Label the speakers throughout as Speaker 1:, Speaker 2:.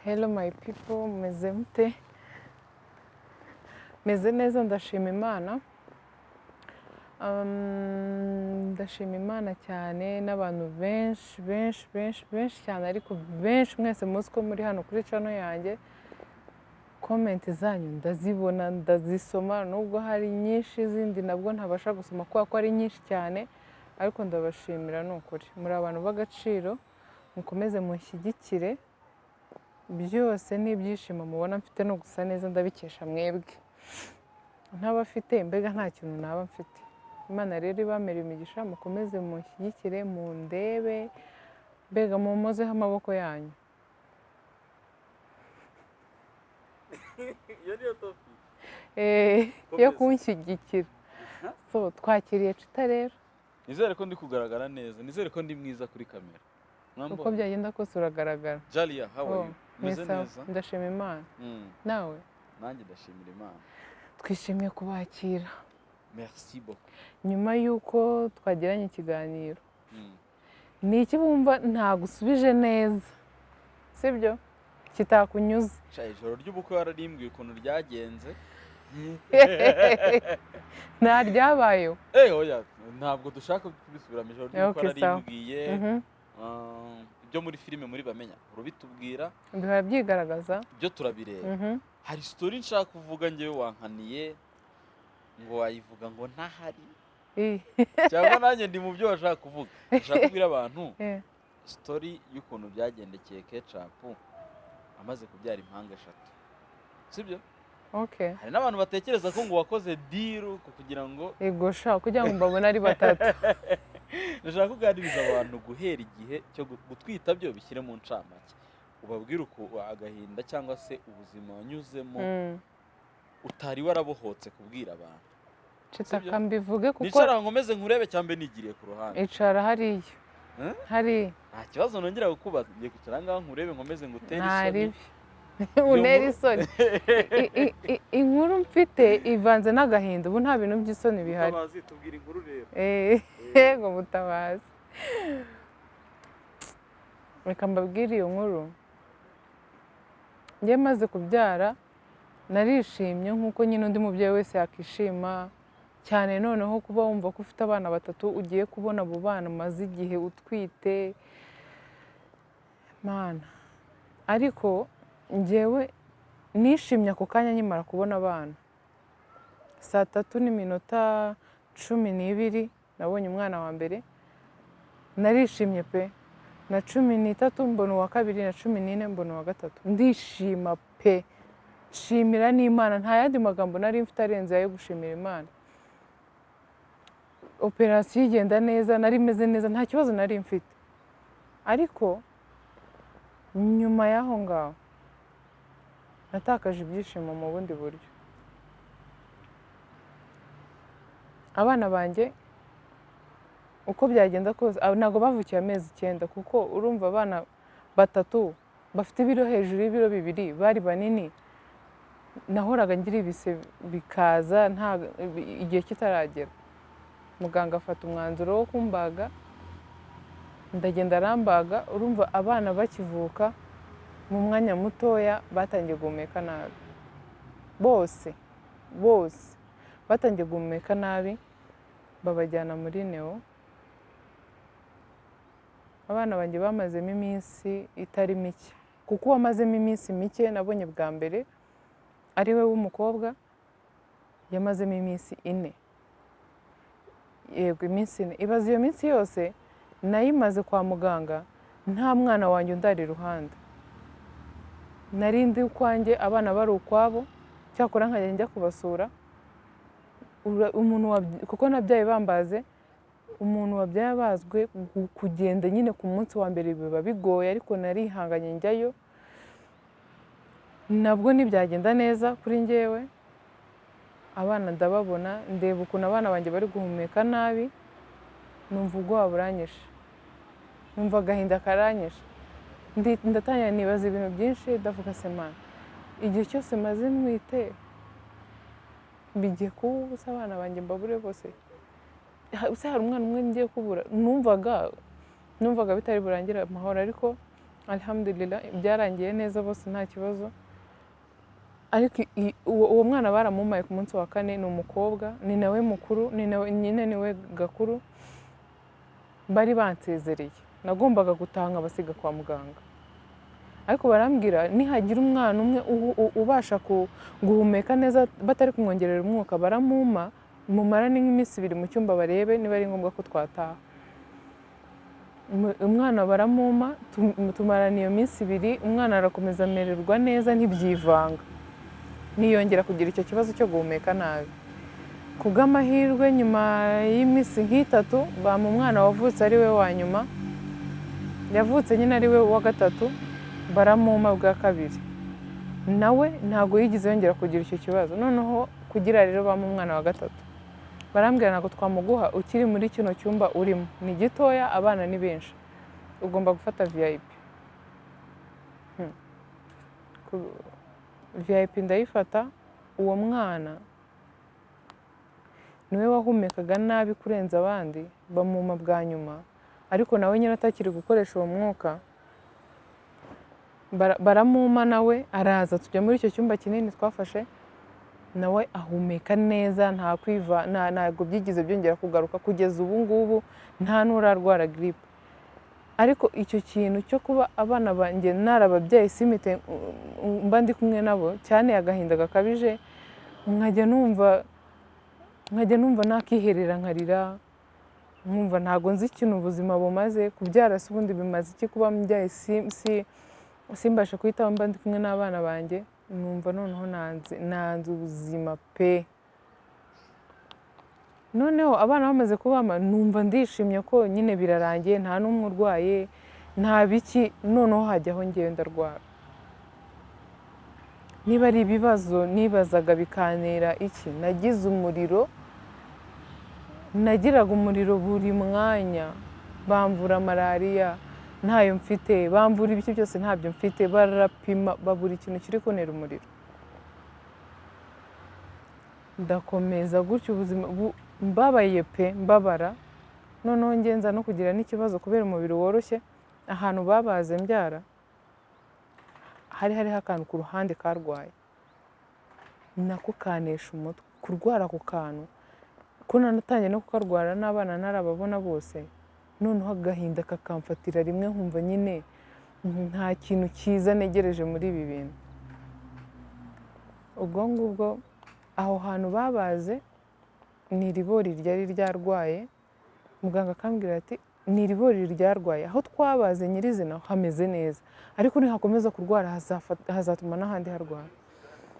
Speaker 1: Hello my people, meze mute? Meze neza ndashima Imana. Ndashima Imana cyane n'abantu benshi cyane ariko benshi mwese muzi ko muri hano kuri channel yanjye. Comment zanyu ndazibona ndazisoma nubwo hari nyinshi zindi nabwo ntabasha gusoma kuko ari nyinshi cyane ariko ndabashimira n'ukuri. Muri abantu b'agaciro mukomeze munshyigikire. Byose n'ibyishimo mubona mfite no gusa neza ndabikesha mwebwe. Ntabafite mbega nta kintu naba mfite. Imana rero ibamera imigisha mukomeze munshyigikire mundebe mbega mumuzeho amaboko yanyu.
Speaker 2: Iyo niyo topic.
Speaker 1: Yo kunshyigikira. So twakiriye Cita rero.
Speaker 2: Nizere ko ndi kugaragara neza. Nizere ko ndi mwiza kuri kamera.
Speaker 1: Uko byagenda kose uragaragara.
Speaker 2: Jalia, how are you? Meze neza?
Speaker 1: Ndashima Imana. Nawe?
Speaker 2: Nanjye ndashimira Imana.
Speaker 1: Twishimiye kubakira.
Speaker 2: Merci beaucoup.
Speaker 1: Nyuma yuko twagiranye ikiganiro. Ni iki bumva ntagusubije neza? Sibyo? Kitakunyuze.
Speaker 2: Ijoro ry'ubukwe wararimbwiye ukuntu ryagenze.
Speaker 1: Nta ryabayeho.
Speaker 2: Oya, ntabwo dushaka kubisubiramo. Ijoro ry'ubukwe wararimbwiye. Ibyo muri filime muri bamenya urubitubwira
Speaker 1: bihora byigaragaza
Speaker 2: ibyo turabireba. Hari story nshaka kuvuga ngewe wankaniye ngo wayivuga ngo ntahari cyangwa nanjye ndi mu byo washaka kuvuga. Nshaka kubwira abantu story y'ukuntu byagendekeye Ketchup amaze kubyara impanga 3, sibyo?
Speaker 1: Okay.
Speaker 2: Hari n'abantu batekereza ko ngo wakoze deal kugira ngo
Speaker 1: yego sha kugira ngo mbabone ari batatu.
Speaker 2: Nashaka kuganiriza abantu guhera igihe cyo gutwita byo bishyire mu ncamake. Ubabwira uko agahinda cyangwa se ubuzima wanyuzemo utari warabohotse kubwira abantu.
Speaker 1: Cita kambivuge kuko
Speaker 2: nicara nkomeze nkurebe cyambe nigiriye ku ruhande.
Speaker 1: Icara hariya. Hari.
Speaker 2: Nta kibazo nongera kukubaza ngiye kwicara ngaho nkurebe nkomeze ngutere isoni.
Speaker 1: Unera isoni. Inkuru mfite ivanze n'agahinda ubu nta bintu by'isoni bihari.
Speaker 2: Abazi tubwira inkuru rero.
Speaker 1: Yego Mutabazi. Reka mbabwire iyo nkuru. Njye maze kubyara narishimye nkuko nyine undi mubyeyi wese yakishima cyane noneho kuba wumva ko ufite abana 3 ugiye kubona abo bana maze igihe utwite Mana. Ariko njyewe nishimye ako kanya nyimara kubona abana. Saa 3:12 nabonye umwana wa mbere. Narishimye pe. Na 13 mbona uwa kabiri na 14 mbona uwa gatatu. Ndishima pe. Shimira n'Imana nta yandi magambo nari mfite arenze ayo gushimira Imana. Operation igenda neza nari meze neza nta kibazo nari mfite. Ariko nyuma yaho ngaho natakaje ibyishimo mu bundi buryo. Abana banjye uko byagenda kose ntago bavukiye amezi 9 kuko urumva abana 3 bafite ibiro hejuru y'ibiro 2 bari banini. Nahoraga ngira ibise bikaza nta igihe kitaragera. Muganga afata umwanzuro wo kumbaga. Ndagenda arambaga urumva abana bakivuka mu mwanya mutoya batangiye guhumeka nabi. Bose batangiye guhumeka nabi babajyana muri neo. Abana banjye bamazemo iminsi itari mike kuko wamazemo iminsi mike nabonye bwa mbere ari we w'umukobwa yamazemo iminsi 4. Yego iminsi 4. Ibaze iyo minsi yose nayimaze kwa muganga nta mwana wanjye undari iruhande. Narindi ukwanjye abana bari ukwabo cyakora nkajya njya kubasura. Umuntu kuko nabyaye bambaze umuntu wabyaye bazwe kugenda nyine ku munsi wa mbere biba bigoye ariko narihanganye njyayo. Nabwo nibyagenda neza kuri njyewe. Abana ndababona ndeba ukuntu abana banjye bari guhumeka nabi. Numva ubwoba buranyishe. Numva agahinda karanyishe. Ndatanya nibaza ibintu byinshi ndavuga se Mana. Igihe cyose maze mwite bigiye kubusa abana banjye mbabure bose. Hari umwana umwe ngiye kubura. Numvaga bitari burangira amahoro ariko alhamdulillah byarangiye neza bose nta kibazo, ariko uwo mwana baramumaye ku munsi wa 4, ni umukobwa, ni nawe mukuru, nyine niwe gakuru, bari bansezereye, nagombaga gutaha nkabasiga kwa muganga, ariko barambwira nihagira umwana umwe ubasha guhumeka neza batari kumwongerera umwuka baramuma, mumarane nk'iminsi 2 mu cyumba barebe niba ari ngombwa ko twataha. Umwana baramuma, tumarana iyo minsi 2, umwana arakomeza amererwa neza ntibyivanga, niyongera kugira icyo kibazo cyo guhumeka nabi. Kubw'amahirwe nyuma y'iminsi nk'itatu bampa umwana wavutse ari we wa nyuma, yavutse nyine ari we wa 3, baramuma bwa 2, nawe ntabwo yigeze yongera kugira icyo kibazo. Noneho kugira rero bampa umwana wa 3, barambwira ntabwo twamuguha ukiri muri kino cyumba urimo, ni gitoya, abana ni benshi, ugomba gufata VIP. VIP ndayifata. Uwo mwana niwe wahumekaga nabi kurenza abandi, bamuma bwa nyuma, ariko nawe nyine atakiri gukoresha uwo mwuka, baramuma nawe araza, tujya muri icyo cyumba kinini twafashe, nawe ahumeka neza, ntabwo byigize byongera kugaruka, kugeza ubu ngubu nta n'urarwara grippe. Ariko icyo kintu cyo kuba abana banjye narababyaye simite mba ndi kumwe nabo, cyane agahinda gakabije, nkajya numva nakiherera nkarira, nkumva ntabwo nzi ikintu ubuzima bumaze, kubyara se ubundi bimaze iki, kuba mbyaye simbasha kwitaho mba ndi kumwe n'abana banjye, numva noneho nanze ubuzima pe. Noneho abana bamaze kubama, numva ndishimye ko nyine birarangiye, nta n'umwe urwaye, nta biki, noneho hajyaho ngewe ndarwara. Niba ari ibibazo nibazaga bikantera iki, nagize umuriro, nagiraga umuriro buri mwanya, bamvura malariya ntayo mfite, bamvura ibiki byose ntabyo mfite, barapima babura ikintu kiri kuntera umuriro. Ndakomeza gutyo ubuzima mbabaye pe, mbabara, noneho ngenza no kugira n'ikibazo kubera umubiri woroshye. Ahantu babaze mbyara hariho akantu ku ruhande karwaye, nako kanesha umutwe, kurwara ako kantu, ko nanatangiye no kukarwara n'abana narababona bose, noneho agahinda kakamfatira rimwe, nkumva nyine nta kintu cyiza negereje muri ibi bintu. Ubwo ngubwo aho hantu babaze ni iribori ryari ryarwaye, muganga akambwira ati ni iribori ryarwaye, aho twabaze nyirizina hameze neza, ariko nihakomeza kurwara hazatuma n'ahandi harwara.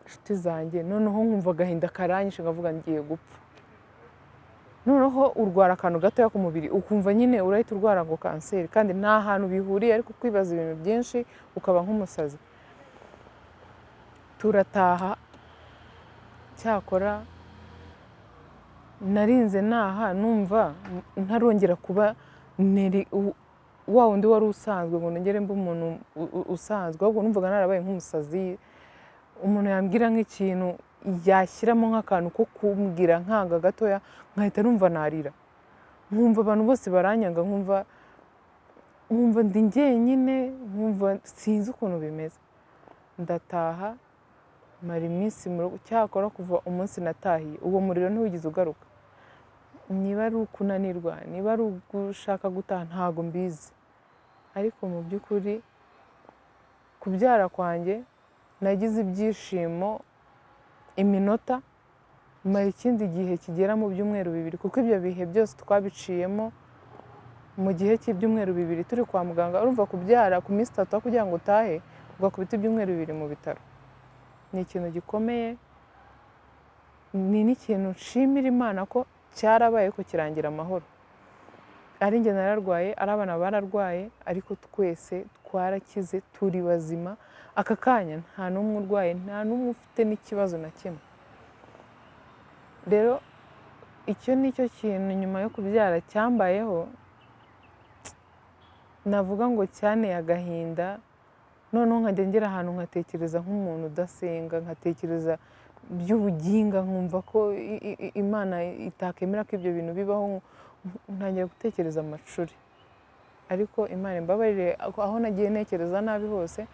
Speaker 1: Inshuti zanjye, noneho nkumva agahinda karanyishe, ngavuga ngiye gupfa. Noneho urwara akantu gatoya ku mubiri, ukumva nyine urahita urwara ngo kanseri, kandi nta hantu bihuriye, ariko kwibaza ibintu byinshi ukaba nk'umusazi. Turataha, cyakora narinze naha numva ntarongera kuba wa wundi wari usanzwe ngo nongere mbe umuntu usanzwe, ahubwo numvaga narabaye nk'umusazi. Umuntu yambwira nk'ikintu yashyiramo nk'akantu ko kumbwira nkanga gatoya, nkahita numva narira, nkumva abantu bose baranyanga, nkumva ndi njyenyine, nkumva sinzi ukuntu bimeze. Ndataha mara iminsi mu rugo, cyakora kuva umunsi natahiye uwo muriro ntiwigeze ugaruka. Niba ari ukunanirwa, niba ari ugushaka gutaha, ntago mbizi, ariko mu by'ukuri kubyara kwanjye nagize ibyishimo iminota, mara ikindi gihe kigera mu byumweru 2, kuko ibyo bihe byose twabiciyemo mu gihe cy'ibyumweru 2 turi kwa muganga. Urumva kubyara ku minsi 3 kugira ngo utahe, ugakubita ibyumweru 2 mu bitaro, ni ikintu gikomeye, ni n'ikintu nshimira Imana ko cyarabaye, ko kirangira amahoro. Ari njye nararwaye, ari abana bararwaye, ariko twese twarakize, turi bazima. Aka kanya nta n'umwe urwaye, nta n'umwe ufite n'ikibazo na kimwe. Rero icyo nicyo kintu nyuma yo kubyara cyambayeho, navuga ngo cyane agahinda. Noneho nkajya ngera ahantu nkatekereza nk'umuntu udasenga, nkatekereza by'ubuginga, nkumva ko Imana itakemera ko ibyo bintu bibaho, ntangira gutekereza amacuri. ariko Imana imbabarire aho nagiye ntekereza nabi hose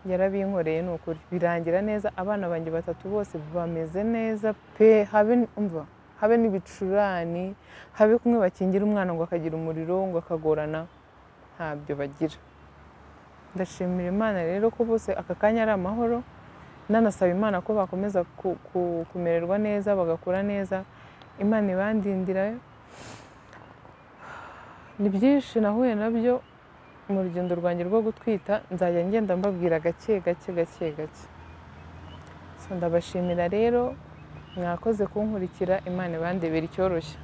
Speaker 1: yarabinkoreye ni ukuri birangira neza, abana banjye 3 bose bameze neza pe, habe n'ibicurane, habe kumwe bakingira umwana ngo akagira umuriro ngo akagorana, ntabyo bagira. Ndashimira Imana rero ko bose aka kanya ari amahoro, nanasaba Imana ko bakomeza kumererwa neza bagakura neza, Imana ibandindira. Ni byinshi nahuye nabyo mu rugendo rwanjye rwo gutwita, nzajya ngenda mbabwira gake gake. So ndabashimira rero, mwakoze kunkurikira, Imana ibandebera icyoroshye.